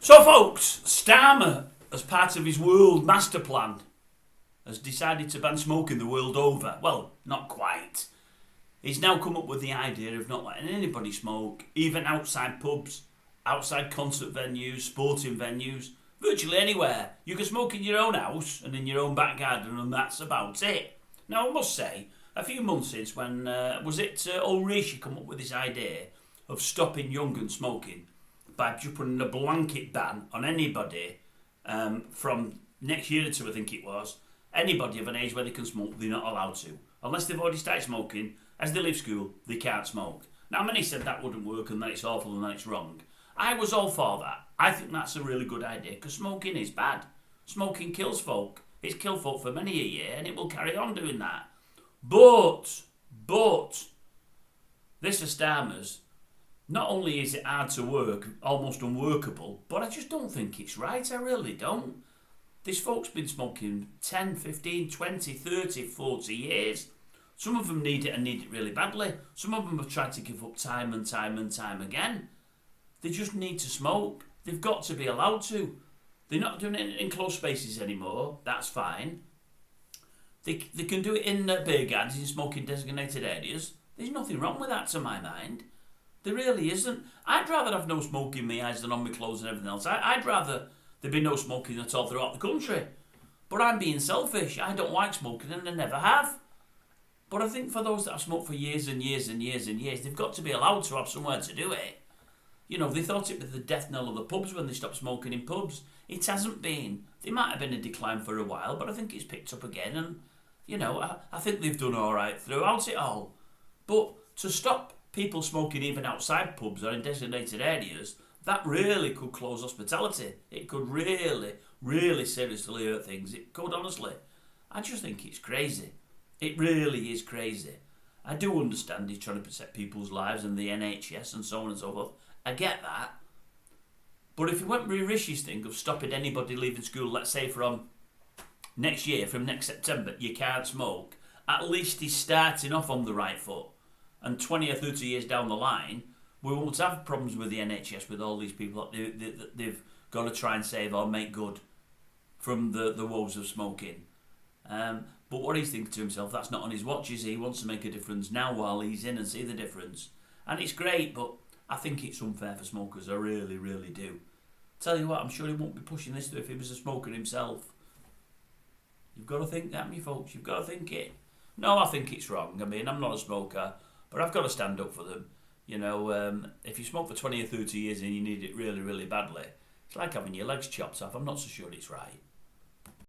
So folks, STARMER, as part of his world master plan, has decided to ban smoking the world over. Well, not quite. He's now come up with the idea of not letting anybody smoke, even outside pubs, outside concert venues, sporting venues, virtually anywhere. You can smoke in your own house and in your own back garden, and that's about it. Now, I must say, a few months since when, Ulrich come up with this idea of stopping young and smoking by just putting a blanket ban on anybody from next year or two, I think it was. Anybody of an age where they can smoke, they're not allowed to. Unless they've already started smoking, as they leave school, they can't smoke. Now, many said that wouldn't work and that it's awful and that it's wrong. I was all for that. I think that's a really good idea because smoking is bad. Smoking kills folk. It's killed folk for many a year and it will carry on doing that. But, this is STARMER's. Not only is it hard to work, almost unworkable, but I just don't think it's right. I really don't. This folk's been smoking 10, 15, 20, 30, 40 years. Some of them need it and need it really badly. Some of them have tried to give up time and time and time again. They just need to smoke. They've got to be allowed to. They're not doing it in closed spaces anymore. That's fine. They can do it in beer gardens, in smoking designated areas. There's nothing wrong with that to my mind. There really isn't. I'd rather have no smoke in my eyes than on my clothes and everything else. I'd rather there be no smoking at all throughout the country. But I'm being selfish. I don't like smoking and I never have. But I think for those that have smoked for years and years and years and years, they've got to be allowed to have somewhere to do it. You know, they thought it was the death knell of the pubs when they stopped smoking in pubs. It hasn't been. There might have been a decline for a while, but I think it's picked up again. And, you know, I think they've done all right throughout it all. But to stop people smoking even outside pubs or in designated areas, that really could close hospitality. It could really, really seriously hurt things. It could, honestly. I just think it's crazy. It really is crazy. I do understand he's trying to protect people's lives and the NHS and so on and so forth. I get that. But if he went with Rishi's thing of stopping anybody leaving school, let's say from next year, from next September, you can't smoke, at least he's starting off on the right foot. And 20 or 30 years down the line, we won't have problems with the NHS with all these people that they've got to try and save or make good from the woes of smoking. But what he's thinking to himself, that's not on his watch, is he? He wants to make a difference now while he's in and see the difference. And it's great, but I think it's unfair for smokers. I really, really do. Tell you what, I'm sure he won't be pushing this through if he was a smoker himself. You've got to think that, me folks. You've got to think it. No, I think it's wrong. I mean, I'm not a smoker, but I've got to stand up for them. You know, if you smoke for 20 or 30 years and you need it really, really badly, it's like having your legs chopped off. I'm not so sure it's right.